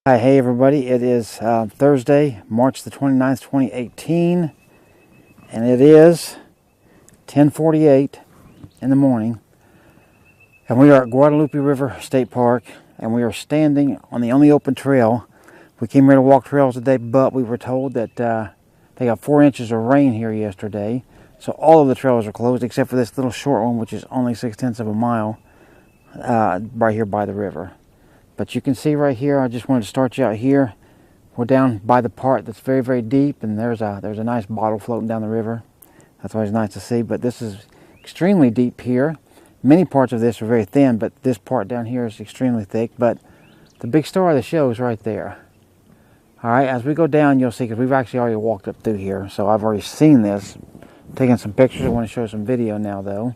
Hi, hey everybody, it is Thursday, March the 29th, 2018, and it is 10:48 in the morning, and we are at Guadalupe River State Park, and we are standing on the only open trail. We came here to walk trails today, but we were told that they got 4 inches of rain here yesterday, so all of the trails are closed except for this little short one, which is only 6/10 of a mile, right here by the river. But you can see right here, I just wanted to start you out here. We're down by the part that's very, very deep, and there's a nice bottle floating down the river. That's always nice to see, but this is extremely deep here. Many parts of this are very thin, but this part down here is extremely thick. But the big star of the show is right there. All right, as we go down, you'll see, because we've actually already walked up through here, so I've already seen this. Taking some pictures. I want to show some video now, though.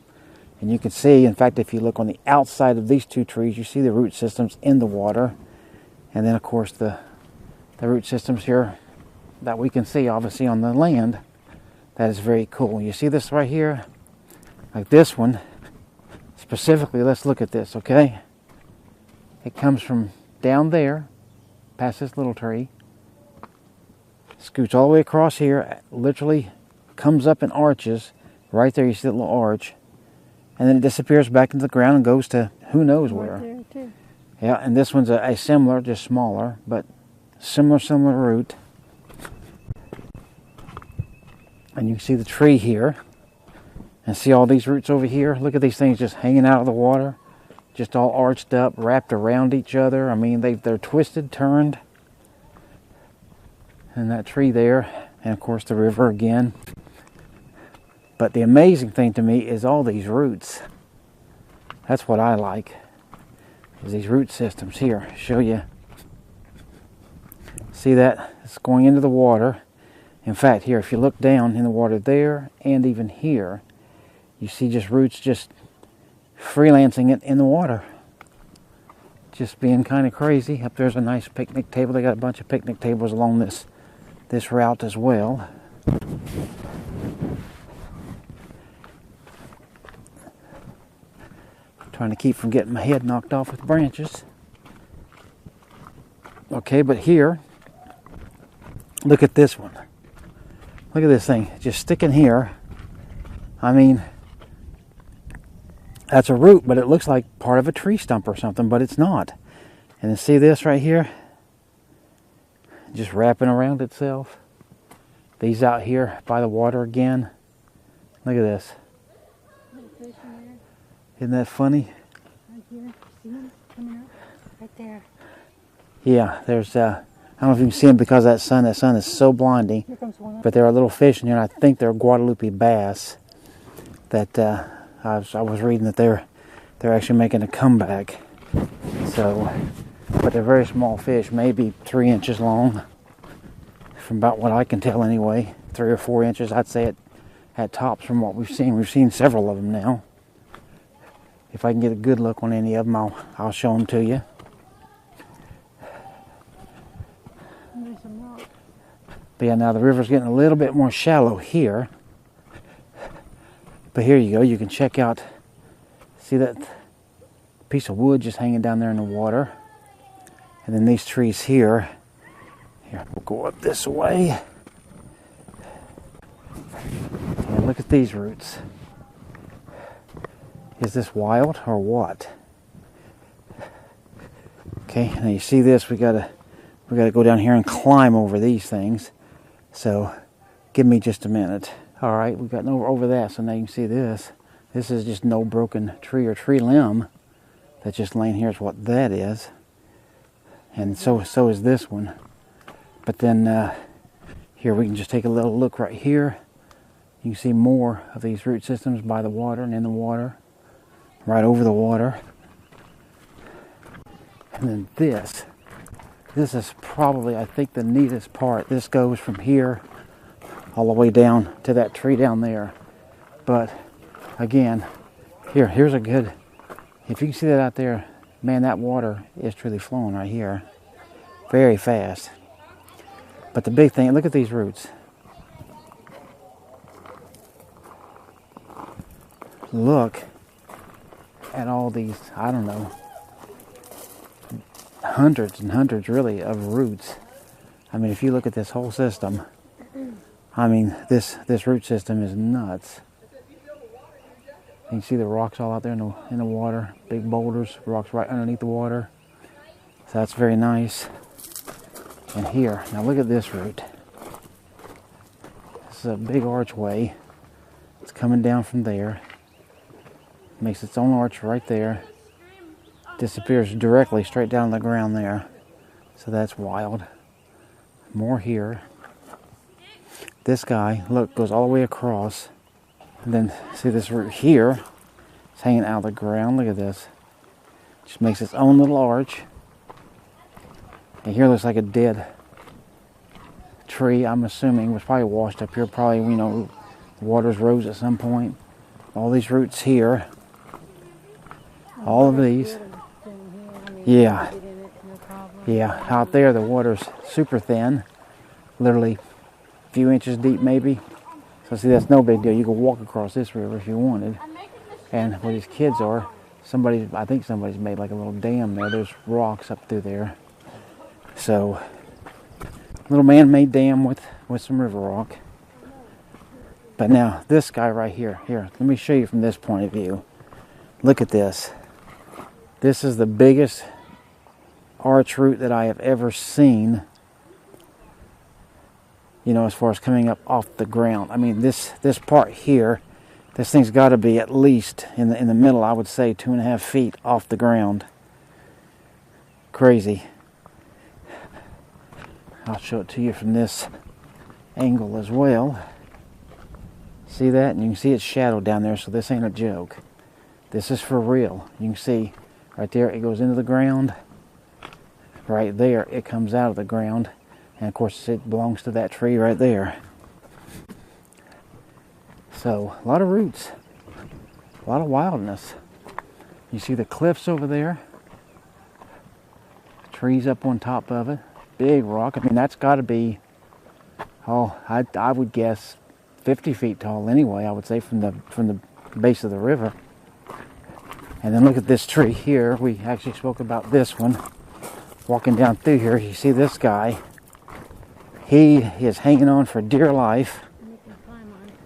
And you can see, in fact, if you look on the outside of these two trees, you see the root systems in the water. And then, of course, the root systems here that we can see, obviously, on the land. That is very cool. You see this right here? Like this one. Specifically, let's look at this, okay? It comes from down there, past this little tree. Scoots all the way across here. Literally comes up in arches. Right there, you see that little arch. And then it disappears back into the ground and goes to who knows where. Right there, too. Yeah, and this one's a similar, just smaller, but similar root. And you can see the tree here. And see all these roots over here? Look at these things just hanging out of the water. Just all arched up, wrapped around each other. I mean, they're twisted, turned. And that tree there. And of course the river again. But the amazing thing to me is all these roots. That's what I like. Is these root systems here. Show you. See that? It's going into the water. In fact, here, if you look down in the water there and even here, you see just roots just freelancing it in the water. Just being kind of crazy. Up there's a nice picnic table. They got a bunch of picnic tables along this route as well. Trying to keep from getting my head knocked off with branches. Okay, but here, look at this one. Look at this thing, just sticking here. I mean, that's a root, but it looks like part of a tree stump or something, but it's not. And then see this right here? Just wrapping around itself. These out here by the water again. Look at this. Isn't that funny? Right here. See them coming up? Right there. Yeah, there's, I don't know if you can see them because of that sun. That sun is so blinding. Here comes one up. But there are little fish in here, and I think they're Guadalupe bass. That I was reading that they're actually making a comeback. So, but they're very small fish, maybe 3 inches long. From about what I can tell anyway. 3 or 4 inches, I'd say at tops from what we've seen. We've seen several of them now. If I can get a good look on any of them, I'll show them to you. There's some rock. But yeah, now the river's getting a little bit more shallow here. But here you go. You can check out, see that piece of wood just hanging down there in the water. And then these trees here. Here, we'll go up this way. And look at these roots. Is this wild or what? Okay, now you see this, we gotta go down here and climb over these things. So give me just a minute. Alright, we've gotten over that, so now you can see this. This is just no broken tree or tree limb that's just laying here is what that is. And so is this one. But then here we can just take a little look right here. You can see more of these root systems by the water and in the water. Right over the water. And then this is probably, I think, the neatest part. This goes from here all the way down to that tree down there. But again, here's a good, if you can see that out there, man, that water is truly flowing right here. Very fast. But the big thing, look at these roots. Look at all these, I don't know, hundreds and hundreds, really, of roots. I mean, if you look at this whole system, I mean, this root system is nuts. You can see the rocks all out there in the water, big boulders, rocks right underneath the water. So that's very nice. And here, now look at this root. This is a big archway. It's coming down from there. Makes its own arch right there. Disappears directly straight down the ground there. So that's wild. More here. This guy, look, goes all the way across. And then see this root here. It's hanging out of the ground. Look at this. Just makes its own little arch. And here looks like a dead tree. I'm assuming was probably washed up here. Probably, you know, the waters rose at some point. All these roots here. All of these. Yeah. Yeah. Out there the water's super thin. Literally a few inches deep maybe. So see, that's no big deal. You could walk across this river if you wanted. And where these kids are, I think somebody's made like a little dam there. There's rocks up through there. So, little man-made dam with some river rock. But now, this guy right here, let me show you from this point of view. Look at this. This is the biggest arch root that I have ever seen. You know, as far as coming up off the ground. I mean, this part here, this thing's got to be at least in the middle. I would say 2.5 feet off the ground. Crazy. I'll show it to you from this angle as well. See that? And you can see it's shadowed down there, so this ain't a joke. This is for real. You can see right there, it goes into the ground. Right there, it comes out of the ground. And of course, it belongs to that tree right there. So, a lot of roots. A lot of wildness. You see the cliffs over there. Trees up on top of it. Big rock. I mean, that's got to be, I would guess 50 feet tall anyway, I would say, from the base of the river. And then look at this tree here. We actually spoke about this one. Walking down through here, you see this guy. He is hanging on for dear life.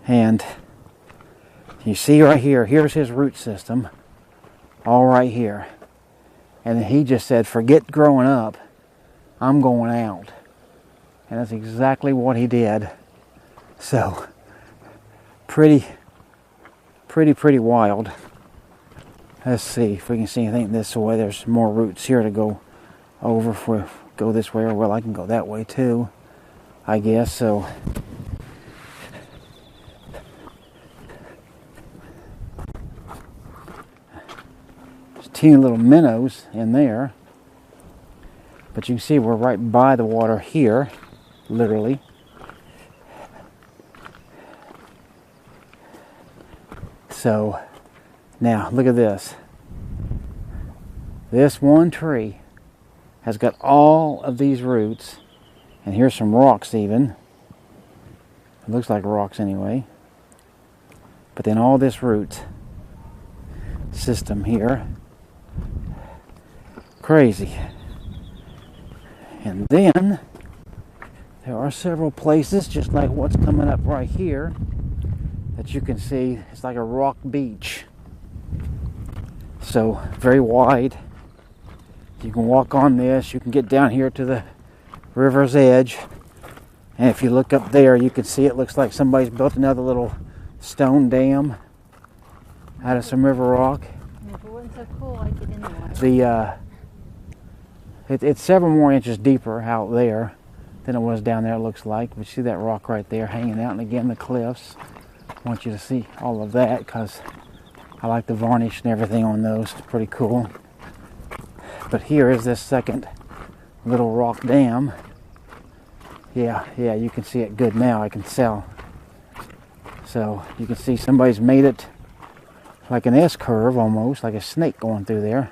And you see right here, here's his root system. All right here. And he just said, forget growing up. I'm going out. And that's exactly what he did. So, pretty wild. Let's see if we can see anything this way. There's more roots here to go over if we go this way. Or, well, I can go that way too, I guess. So, there's teeny little minnows in there. But you can see we're right by the water here, literally. So, now look at this. This one tree has got all of these roots, and here's some rocks even. It looks like rocks anyway. But then all this root system here. Crazy. And then there are several places, just like what's coming up right here, that you can see. It's like a rock beach. So very wide. You can walk on this. You can get down here to the river's edge. And if you look up there, you can see it looks like somebody's built another little stone dam out of some river rock. If it wasn't so cool, I'd get in the water. It's several more inches deeper out there than it was down there, it looks like. But see that rock right there hanging out, and again the cliffs. I want you to see all of that because I like the varnish and everything on those. It's pretty cool. But here is this second little rock dam. Yeah, you can see it good now, I can tell. So you can see somebody's made it like an S-curve almost, like a snake going through there.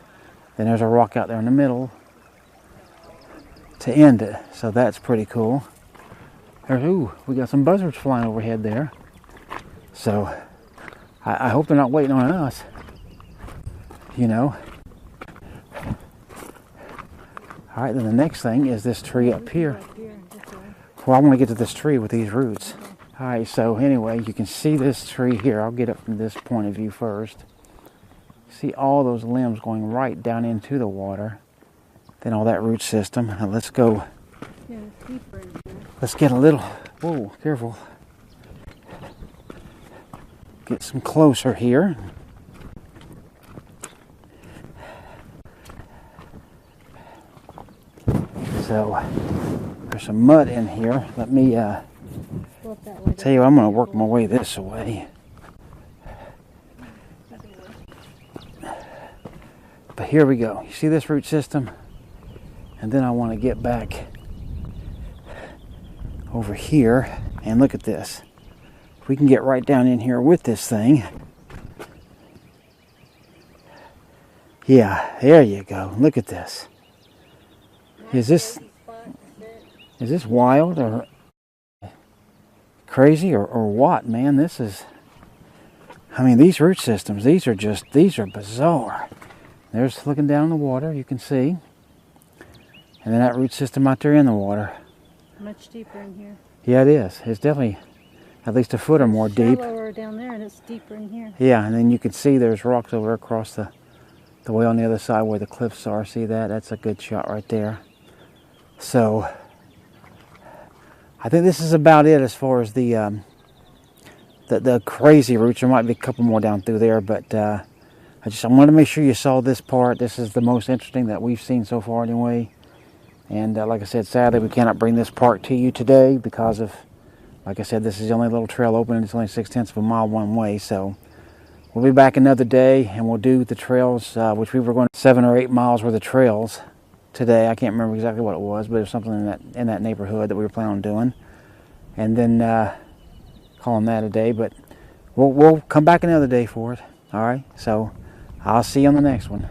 Then there's a rock out there in the middle to end it. So that's pretty cool. We got some buzzards flying overhead there. So I hope they're not waiting on us. You know. All right, then the next thing is this tree up here. Up here this way. Well, I want to get to this tree with these roots. All right, so anyway, you can see this tree here. I'll get it from this point of view first. See all those limbs going right down into the water. Then all that root system. Now let's go. Yeah, it's deeper in here. Let's get a little. Whoa, careful. Get some closer here. So there's some mud in here. Let me Go up that way. tell you, I'm going to work my way this way. But here we go. You see this root system? And then I want to get back over here and look at this. If we can get right down in here with this thing. Yeah, there you go. Look at this. Is this wild or crazy or what, man? This is, I mean, these root systems, these are bizarre. There's looking down in the water, you can see. And then that root system out there in the water. Much deeper in here. Yeah, it is. It's definitely at least a foot or more deep. Shallower down there, and it's deeper in here. Yeah, and then you can see there's rocks over across the way on the other side where the cliffs are. See that? That's a good shot right there. So I think this is about it as far as the crazy roots. There might be a couple more down through there, but I wanted to make sure you saw this part. This is the most interesting that we've seen so far anyway. And like I said, sadly we cannot bring this part to you today because of, like I said, this is the only little trail open and it's only 0.6 of a mile one way. So we'll be back another day and we'll do the trails, which we were going 7 or 8 miles worth of trails today. I can't remember exactly what it was, but it was something in that neighborhood that we were planning on doing. And then calling that a day. But we'll come back another day for it. All right. So I'll see you on the next one.